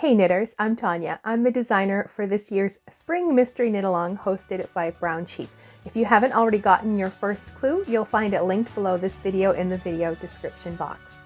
Hey knitters, I'm Tanya. I'm the designer for this year's Spring Mystery Knit Along hosted by Brown Sheep. If you haven't already gotten your first clue, you'll find it linked below this video in the video description box.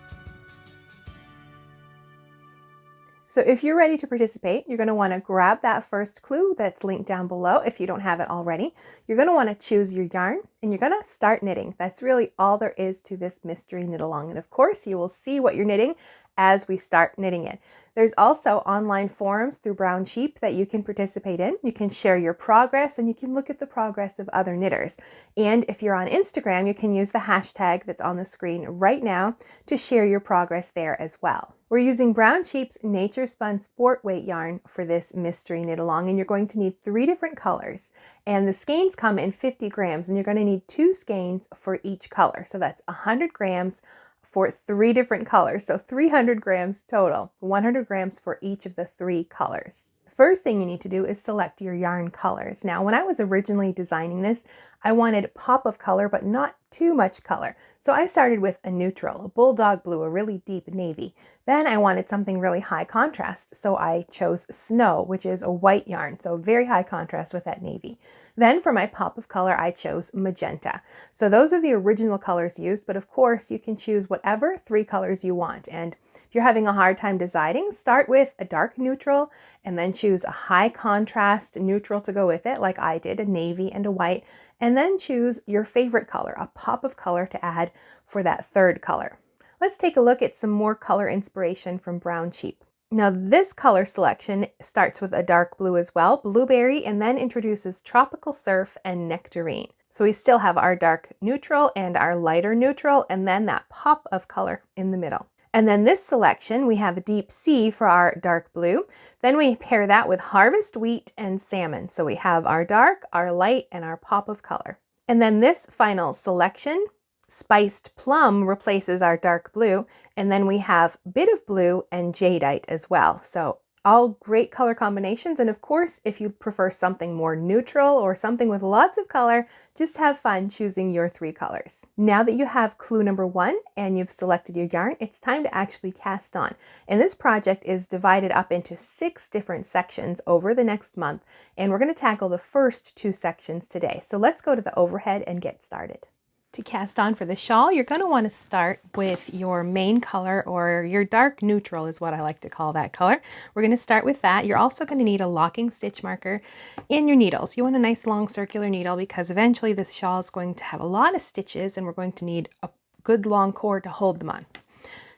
So if you're ready to participate, you're going to want to grab that first clue that's linked down below if you don't have it already. You're going to want to choose your yarn and you're going to start knitting. That's really all there is to this mystery knit along. And of course, you will see what you're knitting as we start knitting it. There's also online forums through Brown Sheep that you can participate in. You can share your progress and you can look at the progress of other knitters. And if you're on Instagram, you can use the hashtag that's on the screen right now to share your progress there as well. We're using Brown Sheep's Nature Spun Sport Weight yarn for this mystery knit along, and you're going to need 3 different colors. And the skeins come in 50 grams, and you're going to need 2 skeins for each color. So that's 100 grams for 3 different colors. So 300 grams total, 100 grams for each of the 3 colors. First thing you need to do is select your yarn colors. Now, when I was originally designing this, I wanted pop of color, but not too much color. So I started with a neutral, a Bulldog blue, a really deep navy. Then I wanted something really high contrast. So I chose Snow, which is a white yarn. So very high contrast with that navy. Then for my pop of color, I chose Magenta. So those are the original colors used, but of course you can choose whatever 3 colors you want. And if you're having a hard time deciding, start with a dark neutral and then choose a high contrast neutral to go with it, like I did, a navy and a white, and then choose your favorite color, a pop of color to add for that 3rd color. Let's take a look at some more color inspiration from Brown Sheep. Now this color selection starts with a dark blue as well, blueberry, and then introduces tropical surf and nectarine. So we still have our dark neutral and our lighter neutral, and then that pop of color in the middle. And then this selection, we have a deep sea for our dark blue. Then we pair that with harvest wheat and salmon. So we have our dark, our light, and our pop of color. And then this final selection, spiced plum, replaces our dark blue. And then we have bit of blue and jadeite as well. So all great color combinations. And of course, if you prefer something more neutral or something with lots of color, just have fun choosing your 3 colors. Now that you have clue number 1 and you've selected your yarn, it's time to actually cast on. And this project is divided up into 6 different sections over the next month. And we're going to tackle the first 2 sections today. So let's go to the overhead and get started. To cast on for the shawl, you're going to want to start with your main color, or your dark neutral is what I like to call that color. We're going to start with that. You're also going to need a locking stitch marker and your needles. You want a nice long circular needle because eventually this shawl is going to have a lot of stitches and we're going to need a good long cord to hold them on.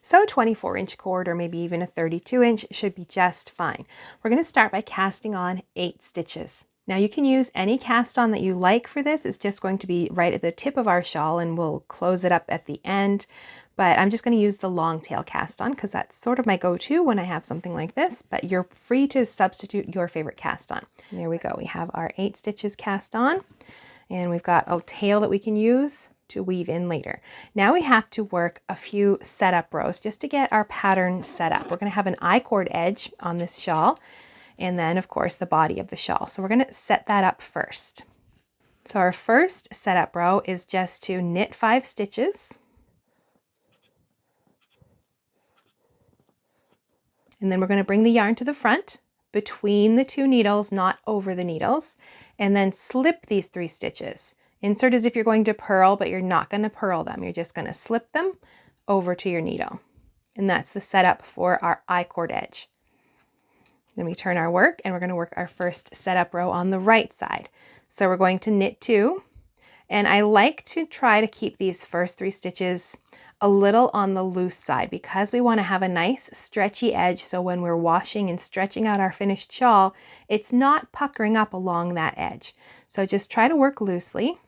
So 24-inch cord or maybe even a 32-inch should be just fine. We're going to start by casting on 8 stitches. Now you can use any cast on that you like for this. It's just going to be right at the tip of our shawl and we'll close it up at the end. But I'm just going to use the long tail cast on because that's sort of my go-to when I have something like this. But you're free to substitute your favorite cast on. And there we go. We have our 8 stitches cast on and we've got a tail that we can use to weave in later. Now we have to work a few setup rows just to get our pattern set up. We're going to have an I-cord edge on this shawl. And then, of course, the body of the shawl. So we're going to set that up first. So our first setup row is just to knit 5 stitches. And then we're going to bring the yarn to the front between the 2 needles, not over the needles. And then slip these 3 stitches. Insert as if you're going to purl, but you're not going to purl them. You're just going to slip them over to your needle. And that's the setup for our I-cord edge. Then we turn our work and we're going to work our first setup row on the right side. So we're going to knit 2, and I like to try to keep these first 3 stitches a little on the loose side because we want to have a nice stretchy edge, so when we're washing and stretching out our finished shawl, it's not puckering up along that edge. So just try to work loosely.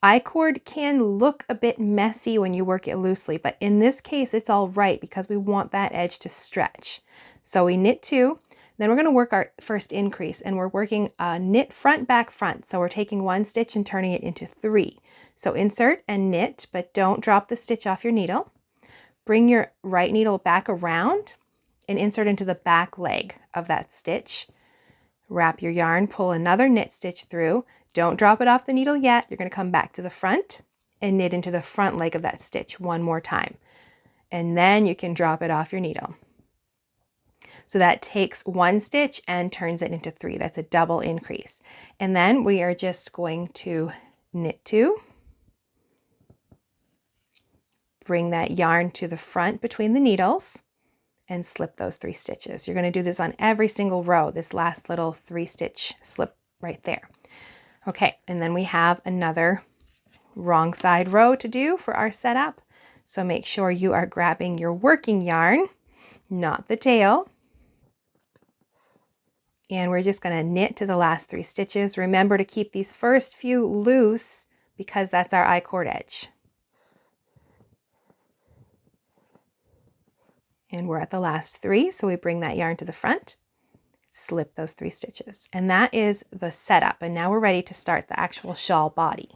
I-cord can look a bit messy when you work it loosely, but in this case it's all right because we want that edge to stretch. So we knit 2, then we're going to work our first increase, and we're working a knit front, back, front. So we're taking 1 stitch and turning it into 3. So insert and knit, but don't drop the stitch off your needle. Bring your right needle back around and insert into the back leg of that stitch. Wrap your yarn, pull another knit stitch through. Don't drop it off the needle yet. You're going to come back to the front and knit into the front leg of that stitch 1 more time. And then you can drop it off your needle. So that takes 1 stitch and turns it into 3. That's a double increase. And then we are just going to knit 2, bring that yarn to the front between the needles, and slip those 3 stitches. You're going to do this on every single row, this last little 3 stitch slip right there. Okay, and then we have another wrong side row to do for our setup. So make sure you are grabbing your working yarn, not the tail. And we're just going to knit to the last 3 stitches. Remember to keep these first few loose because that's our I-cord edge. And we're at the last 3, so we bring that yarn to the front, slip those 3 stitches. And that is the setup. And now we're ready to start the actual shawl body.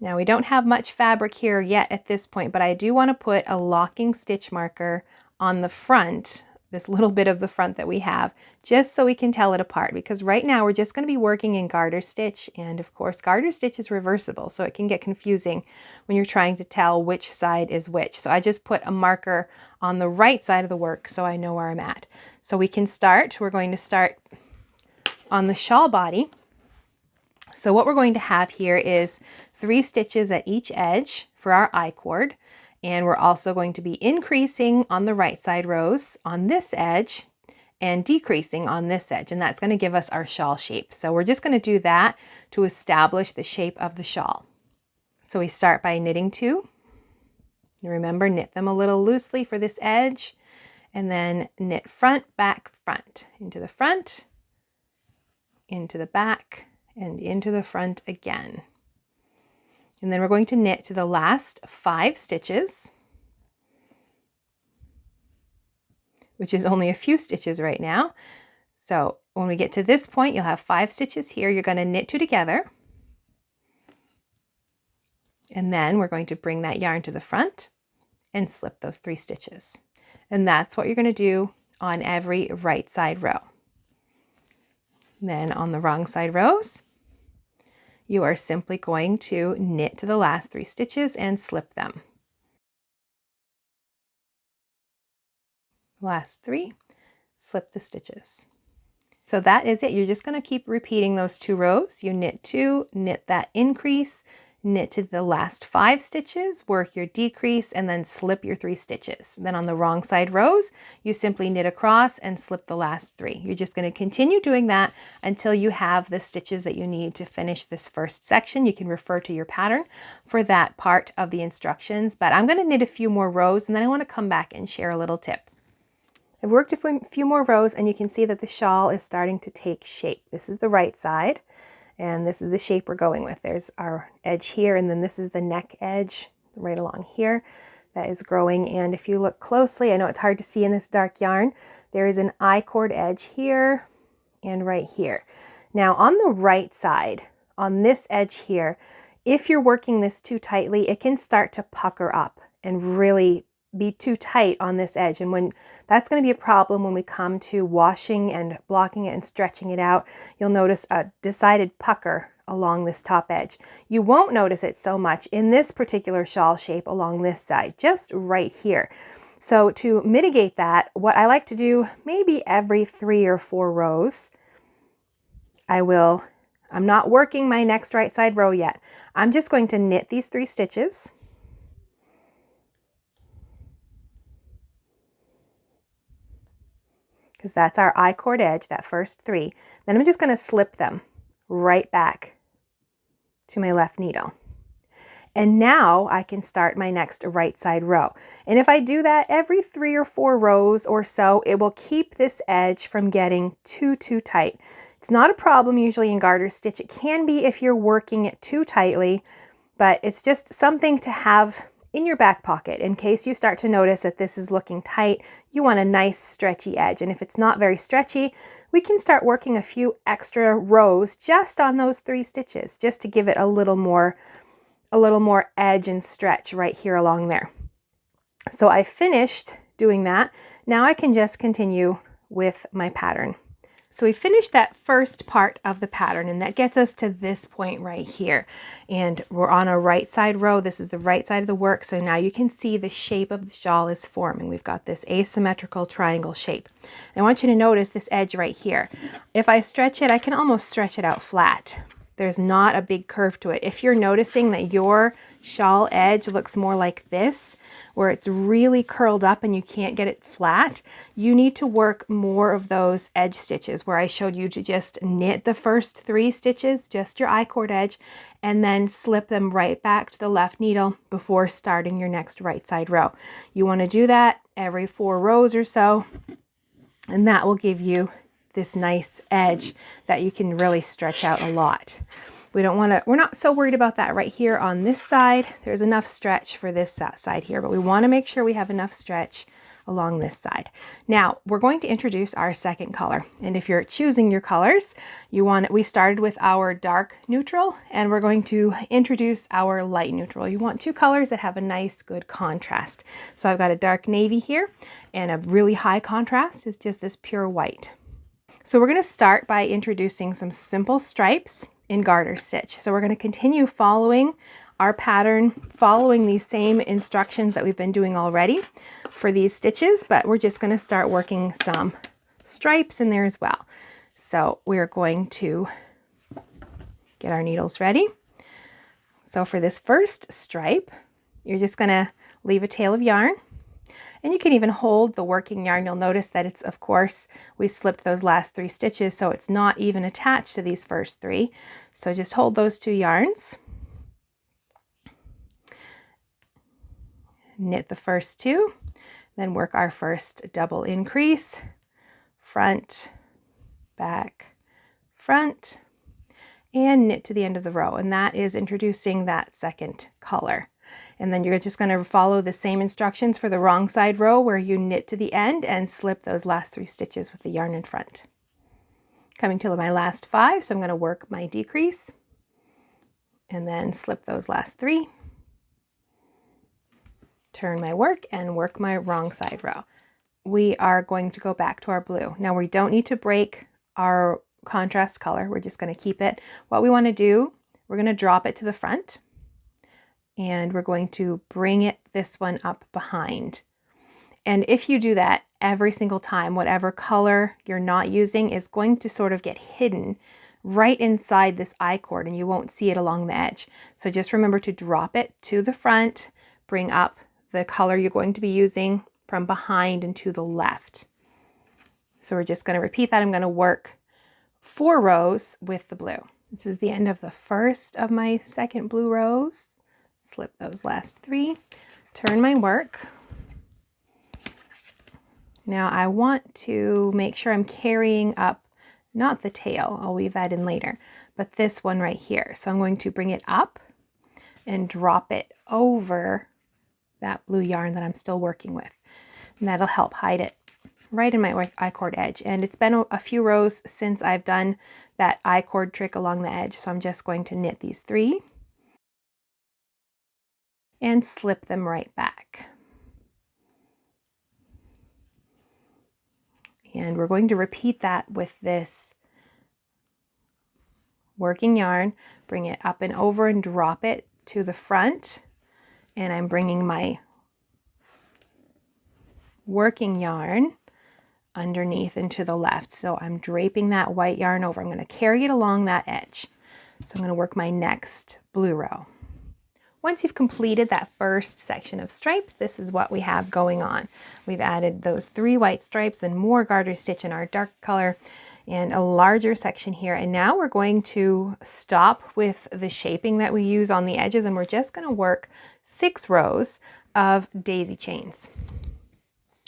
Now we don't have much fabric here yet at this point, but I do want to put a locking stitch marker on the front, this little bit of the front that we have, just so we can tell it apart, because right now we're just going to be working in garter stitch, and of course garter stitch is reversible, so it can get confusing when you're trying to tell which side is which. So I just put a marker on the right side of the work so I know where I'm at. So we can start. We're going to start on the shawl body. So what we're going to have here is 3 stitches at each edge for our I-cord. And we're also going to be increasing on the right side rows on this edge and decreasing on this edge. And that's going to give us our shawl shape. So we're just going to do that to establish the shape of the shawl. So we start by knitting 2. Remember, knit them a little loosely for this edge. And then knit front, back, front. Into the front, into the back, and into the front again. And then we're going to knit to the last 5 stitches, which is only a few stitches right now. So when we get to this point, you'll have 5 stitches here. You're going to knit 2 together. And then we're going to bring that yarn to the front and slip those 3 stitches. And that's what you're going to do on every right side row. Then on the wrong side rows, you are simply going to knit to the last 3 stitches and slip them. Last 3, slip the stitches. So that is it. You're just going to keep repeating those 2 rows. You knit 2, knit that increase, knit to the last 5 stitches, work your decrease, and then slip your 3 stitches. Then on the wrong side rows, you simply knit across and slip the last 3. You're just going to continue doing that until you have the stitches that you need to finish this first section. You can refer to your pattern for that part of the instructions, but I'm going to knit a few more rows and then I want to come back and share a little tip. I've worked a few more rows and you can see that the shawl is starting to take shape. This is the right side. And this is the shape we're going with. There's our edge here, and then this is the neck edge right along here that is growing. And if you look closely, I know it's hard to see in this dark yarn, there is an I-cord edge here and right here. Now on the right side, on this edge here, if you're working this too tightly, it can start to pucker up and really be too tight on this edge, and that's going to be a problem when we come to washing and blocking it and stretching it out. You'll notice a decided pucker along this top edge. You won't notice it so much in this particular shawl shape along this side, just right here. So to mitigate that, what I like to do, maybe every 3 or 4 rows, I'm not working my next right side row yet. I'm just going to knit these 3 stitches. Because that's our I-cord edge, that first 3. Then I'm just going to slip them right back to my left needle. And now I can start my next right side row. And if I do that every 3 or 4 rows or so, it will keep this edge from getting too tight. It's not a problem usually in garter stitch. It can be if you're working it too tightly, but it's just something to have in your back pocket in case you start to notice that this is looking tight. You want a nice stretchy edge, and if it's not very stretchy, we can start working a few extra rows just on those 3 stitches just to give it a little more edge and stretch right here along there. So I finished doing that. Now I can just continue with my pattern. So we finished that first part of the pattern, and that gets us to this point right here. And we're on a right side row. This is the right side of the work. So now you can see the shape of the shawl is forming. We've got this asymmetrical triangle shape. I want you to notice this edge right here. If I stretch it, I can almost stretch it out flat. There's not a big curve to it. If you're noticing that your shawl edge looks more like this, where it's really curled up and you can't get it flat, you need to work more of those edge stitches where I showed you to just knit the first 3 stitches, just your I-cord edge, and then slip them right back to the left needle before starting your next right side row. You want to do that every 4 rows or so, and that will give you this nice edge that you can really stretch out a lot. We're not so worried about that right here on this side. There's enough stretch for this side here, but we want to make sure we have enough stretch along this side. Now we're going to introduce our second color. And if you're choosing your colors, we started with our dark neutral, and we're going to introduce our light neutral. You want 2 colors that have a nice good contrast. So I've got a dark navy here, and a really high contrast is just this pure white. So we're going to start by introducing some simple stripes in garter stitch. So we're going to continue following our pattern, following these same instructions that we've been doing already for these stitches, but we're just going to start working some stripes in there as well. So we're going to get our needles ready. So for this first stripe, you're just going to leave a tail of yarn. And you can even hold the working yarn. You'll notice that it's, of course, we slipped those last 3 stitches, so it's not even attached to these first 3. So just hold those 2 yarns. Knit the first 2, then work our first double increase, front, back, front, and knit to the end of the row. And that is introducing that second color. And then you're just going to follow the same instructions for the wrong side row where you knit to the end and slip those last 3 stitches with the yarn in front. Coming to my last 5, so I'm going to work my decrease and then slip those last 3, turn my work and work my wrong side row. We are going to go back to our blue. Now we don't need to break our contrast color. We're just going to keep it. What we want to do, we're going to drop it to the front. And we're going to bring this one up behind. And if you do that every single time, whatever color you're not using is going to sort of get hidden right inside this I-cord, and you won't see it along the edge. So just remember to drop it to the front, bring up the color you're going to be using from behind and to the left. So we're just going to repeat that. I'm going to work 4 rows with the blue. This is the end of the first of my second blue rows. Slip those last 3, turn my work. Now I want to make sure I'm carrying up, not the tail, I'll weave that in later, but this one right here. So I'm going to bring it up and drop it over that blue yarn that I'm still working with. And that'll help hide it right in my I-cord edge. And it's been a few rows since I've done that I-cord trick along the edge, so I'm just going to knit these 3. And slip them right back. And we're going to repeat that with this working yarn. Bring it up and over and drop it to the front. And I'm bringing my working yarn underneath and to the left. So I'm draping that white yarn over. I'm going to carry it along that edge. So I'm going to work my next blue row. Once you've completed that first section of stripes, this is what we have going on. We've added those 3 white stripes and more garter stitch in our dark color and a larger section here. And now we're going to stop with the shaping that we use on the edges, and we're just going to work 6 rows of daisy chains.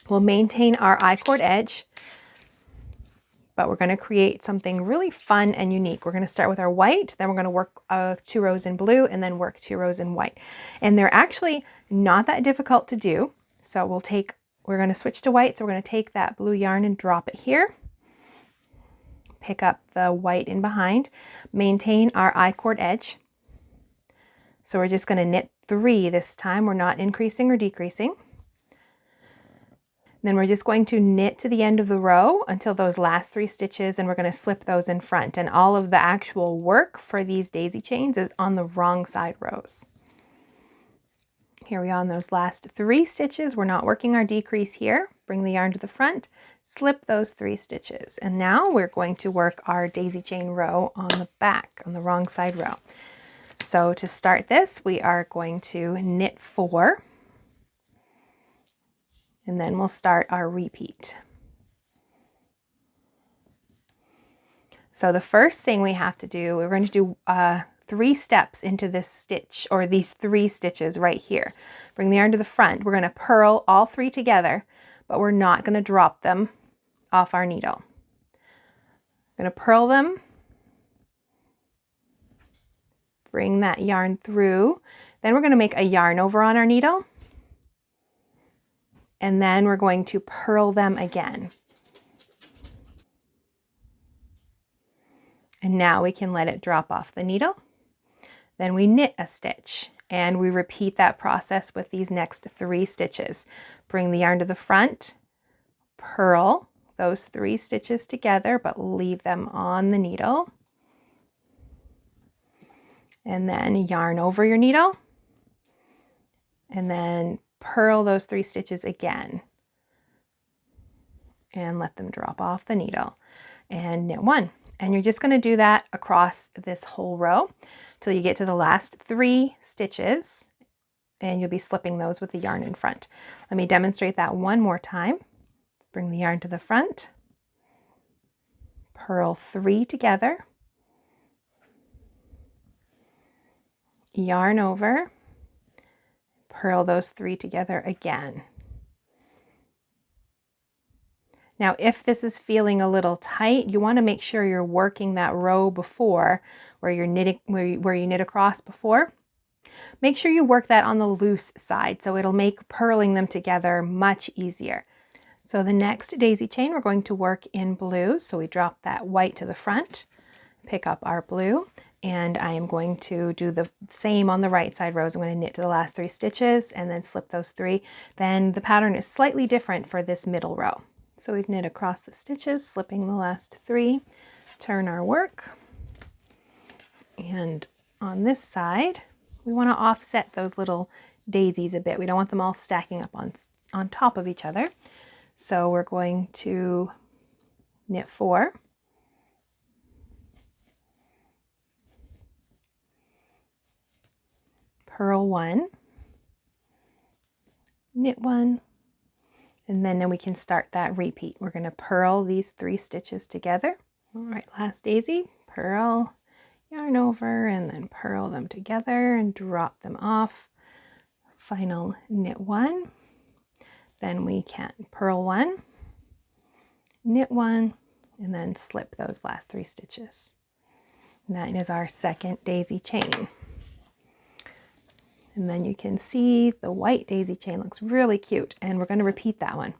We'll maintain our I-cord edge, but we're going to create something really fun and unique. We're going to start with our white, then we're going to work 2 rows in blue, and then work 2 rows in white. And they're actually not that difficult to do. So we're going to switch to white. So we're going to take that blue yarn and drop it here. Pick up the white in behind, maintain our I-cord edge. So we're just going to knit 3 this time. We're not increasing or decreasing. Then we're just going to knit to the end of the row until those last 3 stitches, and we're going to slip those in front. And all of the actual work for these daisy chains is on the wrong side rows. Here we are on those last 3 stitches. We're not working our decrease here. Bring the yarn to the front, slip those 3 stitches. And now we're going to work our daisy chain row on the back, on the wrong side row. So to start this, we are going to knit 4. And then we'll start our repeat. So the first thing we have to do, we're going to do 3 steps into this stitch, or these 3 stitches right here. Bring the yarn to the front. We're going to purl all 3 together, but we're not going to drop them off our needle. I'm going to purl them, bring that yarn through. Then we're going to make a yarn over on our needle. And then we're going to purl them again. And now we can let it drop off the needle. Then we knit a stitch, and we repeat that process with these next 3 stitches. Bring the yarn to the front, purl those 3 stitches together, but leave them on the needle. And then yarn over your needle, and then purl those 3 stitches again and let them drop off the needle, and knit 1. And you're just going to do that across this whole row till you get to the last 3 stitches, and you'll be slipping those with the yarn in front. Let me demonstrate that one more time. Bring the yarn to the front, purl 3 together, yarn over, purl those 3 together again. Now, if this is feeling a little tight, you want to make sure you're working that row before, where you're knitting, where you knit across before. Make sure you work that on the loose side, so it'll make purling them together much easier. So the next daisy chain we're going to work in blue. So we drop that white to the front, pick up our blue, and I am going to do the same on the right side rows. I'm going to knit to the last 3 stitches and then slip those 3. Then the pattern is slightly different for this middle row. So we've knit across the stitches, slipping the last 3, turn our work, and on this side we want to offset those little daisies a bit. We don't want them all stacking up on top of each other. So we're going to knit 4, purl 1, knit 1, and then we can start that repeat. We're going to purl these 3 stitches together. All right, last daisy, purl, yarn over, and then purl them together and drop them off. Final knit 1. Then we can purl 1, knit 1, and then slip those last 3 stitches. And that is our second daisy chain. And then you can see the white daisy chain looks really cute, and we're going to repeat that one.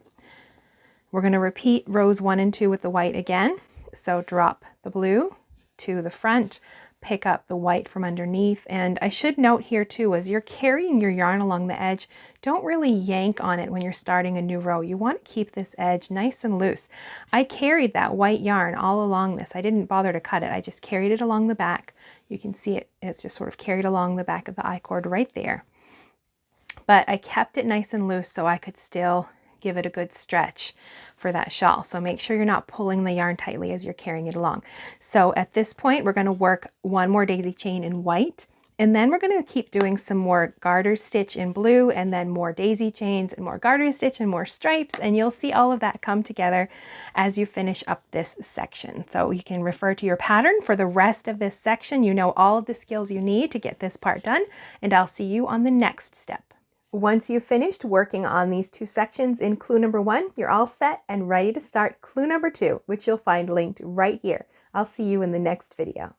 We're going to repeat rows 1 and 2 with the white again. So drop the blue to the front, pick up the white from underneath. And I should note here too, as you're carrying your yarn along the edge, don't really yank on it when you're starting a new row. You want to keep this edge nice and loose. I carried that white yarn all along this. I didn't bother to cut it. I just carried it along the back. You can see it's just sort of carried along the back of the I-cord right there. But I kept it nice and loose so I could still give it a good stretch for that shawl. So make sure you're not pulling the yarn tightly as you're carrying it along. So at this point, we're going to work 1 more daisy chain in white, and then we're going to keep doing some more garter stitch in blue, and then more daisy chains and more garter stitch and more stripes, and you'll see all of that come together as you finish up this section. So you can refer to your pattern for the rest of this section. You know all of the skills you need to get this part done, and I'll see you on the next step. Once you've finished working on these 2 sections in clue number 1, you're all set and ready to start clue number 2, which you'll find linked right here. I'll see you in the next video.